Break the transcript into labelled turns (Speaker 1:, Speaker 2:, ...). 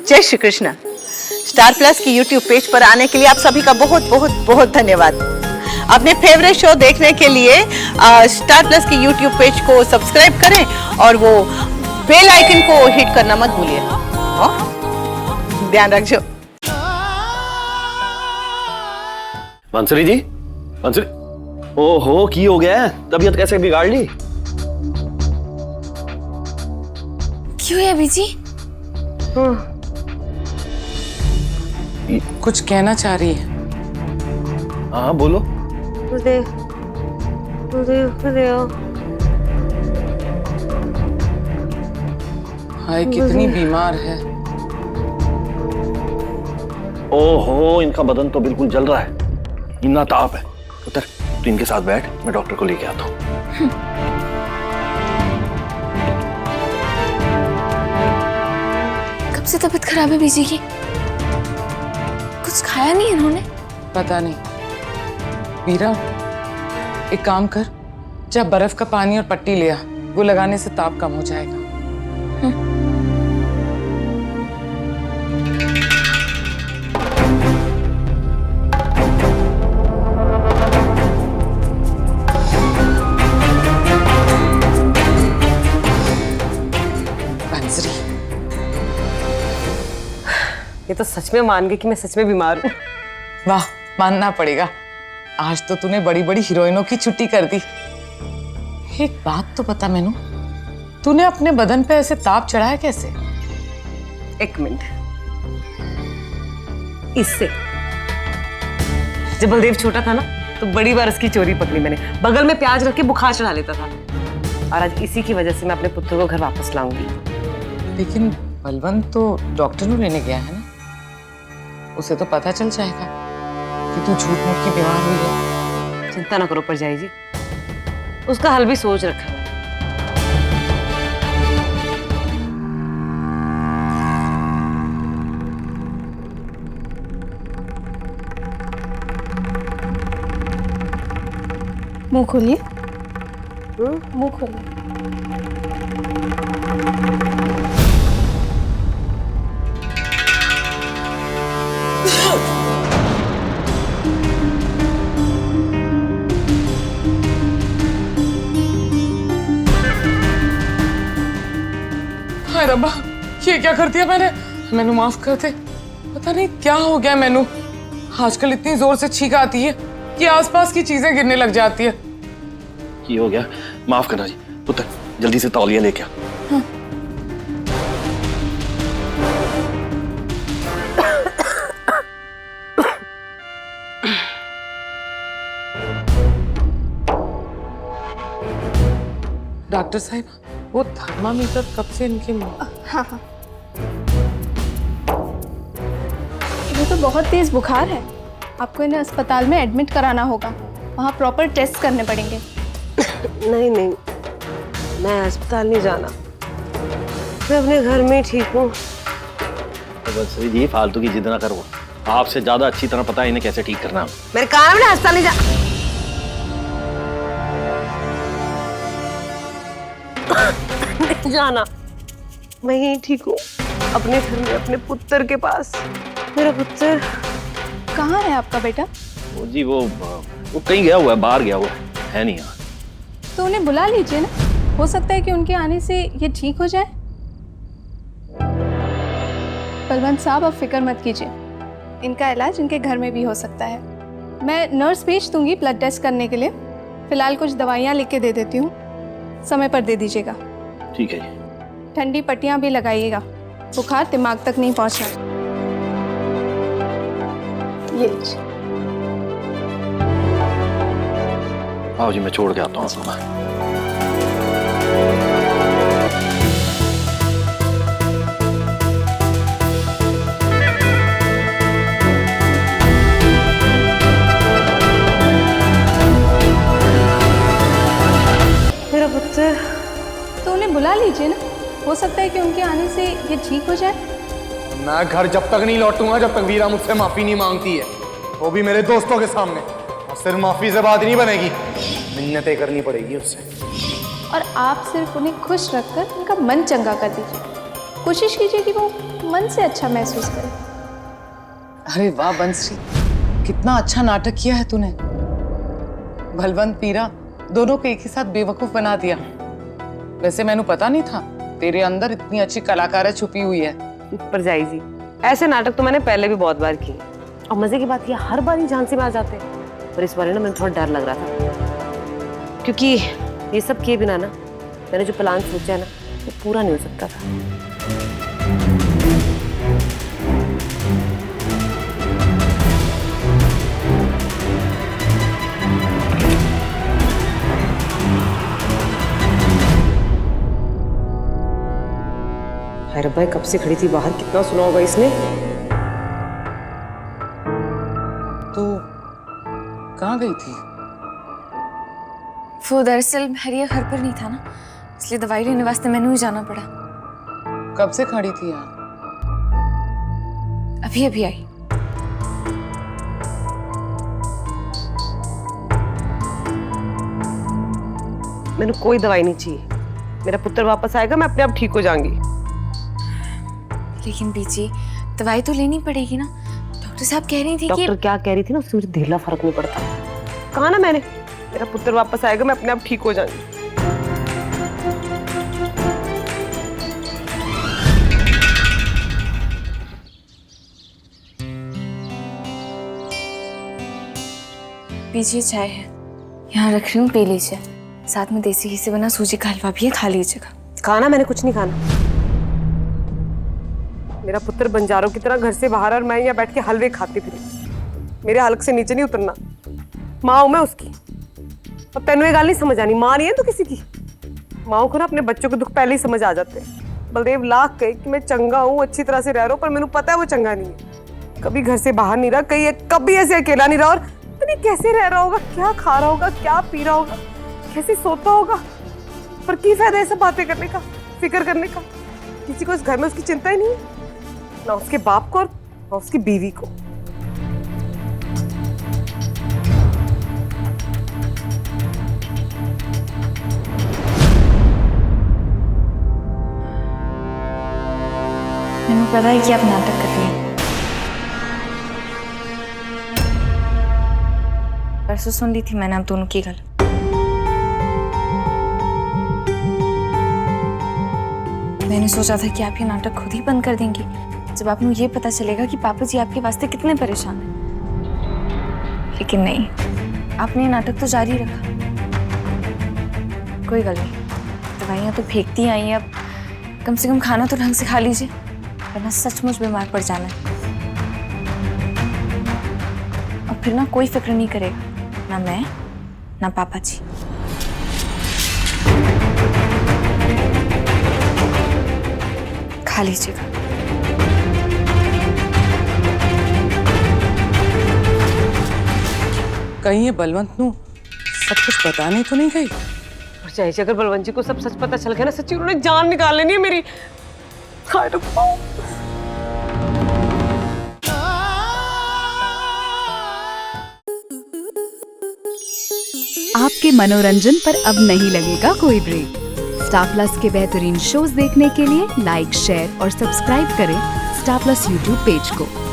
Speaker 1: जय Shri Krishna. Star plus की YouTube page पर आने के लिए आप सभी का बहुत बहुत बहुत धन्यवाद। अपने फेवरेट शो देखने के लिए स्टार प्लस की यूट्यूब पेज को सब्सक्राइब करें और वो बेल आइकन को हिट करना मत भूलिए। ध्यान रखिए।
Speaker 2: बंसरी जी, बंसरी, ओहो की हो गया है? तबीयत कैसे बिगाड़ ली?
Speaker 3: क्यों है अभी जी?
Speaker 4: कुछ कहना चाह रही है।
Speaker 2: हाँ बोलो।
Speaker 4: हाय कितनी बीमार है।
Speaker 2: ओहो, इनका बदन तो बिल्कुल जल रहा है, इतना ताप है। उतर, तू इनके साथ बैठ, मैं डॉक्टर को लेके आता हूँ।
Speaker 3: कब से तबीयत खराब है बीजी की? कुछ खाया नहीं इन्होंने?
Speaker 4: पता नहीं। वीरा, एक काम कर, जा बर्फ का पानी और पट्टी ले आ, वो लगाने से ताप कम हो जाएगा।
Speaker 5: ये तो सच में मान गई कि मैं सच में बीमार हूँ।
Speaker 4: वाह, मानना पड़ेगा। आज तो तूने बड़ी बड़ी हीरोइनों की छुट्टी कर दी। एक बात तो बता मैनू, तूने अपने बदन पे ऐसे ताप चढ़ाया कैसे?
Speaker 5: एक मिनट, इससे जब बलदेव छोटा था ना तो बड़ी बार उसकी चोरी पकड़ी मैंने। बगल में प्याज रख के बुखार चढ़ा लेता था, और आज इसी की वजह से मैं अपने पुत्र को घर वापस लाऊंगी।
Speaker 4: लेकिन बलवंत तो डॉक्टर को लेने गया है ना, उसे तो पता चल जाएगा कि तू झूठ मूठ की बीमार हुई है।
Speaker 5: चिंता ना करो परजाई जी, उसका हल भी सोच रखा है।
Speaker 3: मुंह खोलिए, मुंह खोलिए।
Speaker 4: हाय रब्बा, ये क्या कर दिया मैंने? मैनू माफ कर दे। पता नहीं क्या हो गया मैनू, आजकल इतनी जोर से छींक आती है कि आसपास की चीजें गिरने लग जाती है।
Speaker 2: की हो गया? माफ करना जी। पुत्र, जल्दी से तौलिया लेके आ।
Speaker 4: हाँ। डॉक्टर साहब, वो थर्मामीटर कब से इनके मुंह?
Speaker 3: हाँ। ये तो बहुत तेज बुखार है, आपको इन्हें अस्पताल में एडमिट कराना होगा, वहाँ प्रॉपर टेस्ट करने पड़ेंगे।
Speaker 5: नहीं नहीं, मैं अस्पताल नहीं जाना, मैं अपने घर में ठीक हूँ।
Speaker 2: तो बंसरी जी, फालतू की जिद ना करो, आपसे ज्यादा अच्छी तरह पता है इन्हें कैसे ठीक करना है।
Speaker 5: मेरे काम में अस्पताल नहीं जाना, मैं यहीं ठीक हूँ, अपने घर में, अपने पुत्र के पास। मेरा पुत्र
Speaker 3: कहाँ है आपका बेटा?
Speaker 2: वो जी वो कहीं गया हुआ है, बाहर गया हुआ है नहीं यहाँ।
Speaker 3: तो उन्हें बुला लीजिए ना, हो सकता है कि उनके आने से ये ठीक हो जाए। बलवंत साहब, आप फिक्र मत कीजिए, इनका इलाज इनके घर में भी हो सकता है। मैं नर्स भेज दूंगी ब्लड टेस्ट करने के लिए। फिलहाल कुछ दवाइयाँ लिख के दे देती हूँ, समय पर दे दीजिएगा।
Speaker 2: ठीक है जी।
Speaker 3: ठंडी पट्टियाँ भी लगाइएगा, बुखार दिमाग तक नहीं पहुँचना। ये लीजिए।
Speaker 2: आओ जी, मैं छोड़ के आता हूँ आपको।
Speaker 5: मेरा पुत्र,
Speaker 3: तो उन्हें बुला लीजिए ना, हो सकता है कि उनके आने से ये ठीक हो जाए।
Speaker 6: मैं घर जब तक नहीं लौटूंगा जब तक वीरा मुझसे माफी नहीं मांगती है, वो भी मेरे दोस्तों के सामने। और सिर्फ माफी से बात नहीं बनेगी, मिन्नतें करनी पड़ेगी उससे।
Speaker 3: और आप सिर्फ उन्हें खुश रखकर उनका मन चंगा कर दीजिए। कोशिश कीजिए कि वो मन से अच्छा महसूस करें।
Speaker 4: अरे वाह बंसी, कितना अच्छा नाटक किया है तूने। बलवंत पीरा दोनों को एक ही साथ बेवकूफ बना दिया। वैसे मैंने पता नहीं था तेरे अंदर इतनी अच्छी कलाकार छुपी हुई है।
Speaker 5: पर जाई जी, ऐसे नाटक तो मैंने पहले भी बहुत बार किए और मजे की बात ये हर बार ही झांसी में आ जाते हैं। पर इस बार ना मुझे थोड़ा डर लग रहा था, क्योंकि ये सब किए बिना ना मैंने जो प्लान सोचा है ना वो पूरा नहीं हो सकता था। अरे भाई कब से खड़ी थी बाहर, कितना सुना होगा इसने।
Speaker 4: तो कहाँ गई थी?
Speaker 7: वो दरअसल हरिया घर पर नहीं था ना, इसलिए दवाई लेने वास्ते मैंने ही जाना पड़ा।
Speaker 4: कब से खड़ी थी यहाँ?
Speaker 7: अभी अभी आई।
Speaker 5: मैंने कोई दवाई नहीं चाहिए, मेरा पुत्र वापस आएगा, मैं अपने आप ठीक हो जाऊंगी।
Speaker 7: लेकिन बीजी दवाई तो लेनी पड़ेगी ना, डॉक्टर साहब कह रही थी कि
Speaker 5: डॉक्टर क्या कह रही थी ना उससे मुझे ढीला फर्क नहीं पड़ता। कहा ना मैंने, मेरा पुत्र वापस आएगा, मैं अपने आप ठीक हो जाऊंगी।
Speaker 7: बीजी चाय है, यहाँ रख रही हूँ, पी लीजिए। साथ में देसी घी से बना सूजी का हलवा भी है, खा लीजिएगा।
Speaker 5: खाना मैंने कुछ नहीं खाना। मेरा पुत्र बंजारों की तरह घर से बाहर और मैं यहाँ बैठ के हलवे खाती फिरी। मेरे हलक से नीचे नहीं उतरना। माँ हूं मैं उसकी। और तेनों ये गाल नहीं समझ आनी, माँ नहीं है तो किसी की। माँ को ना अपने बच्चों के दुख पहले ही समझ आ जाते हैं। बलदेव लाख कहे कि मैं चंगा हूँ, अच्छी तरह से रह रहा हूँ, पर मैंने पता है वो चंगा नहीं है। कभी घर से बाहर नहीं रहा, कभी ऐसे अकेला नहीं रहा, और पता नहीं कैसे रह रहा होगा, क्या खा रहा होगा, क्या पी रहा होगा, कैसे सोता होगा। पर की फायदा ये सब बातें करने का, फिक्र करने का। किसी को इस घर में उसकी चिंता ही नहीं है, ना उसके बाप को और ना उसकी बीवी को।
Speaker 7: मैंने पता है कि आप नाटक कर रही हैं। परसों सुन ली थी मैंने आप दोनों की गल। मैंने सोचा था कि आप ये नाटक खुद ही बंद कर देंगी जब आपको ये पता चलेगा कि पापा जी आपके वास्ते कितने परेशान हैं। लेकिन नहीं, आपने ये नाटक तो जारी रखा। कोई गल नहीं, दवाइयाँ तो फेंकती आई हैं, अब कम से कम खाना तो ढंग से खा लीजिए, वरना सचमुच बीमार पड़ जाना है। और फिर ना कोई फिक्र नहीं करेगा, ना मैं ना पापा जी। खा लीजिएगा।
Speaker 4: कहीं ये बलवंत नू सब कुछ बताने तो नहीं गई?
Speaker 5: और चाहे अगर बलवंत जी को सब सच पता चल गया ना, सच्ची उन्होंने जान निकाल लेनी है मेरी।
Speaker 8: आपके मनोरंजन पर अब नहीं लगेगा कोई ब्रेक। स्टार प्लस के बेहतरीन शोज देखने के लिए लाइक, शेयर और सब्सक्राइब करें स्टार प्लस यूट्यूब पेज को।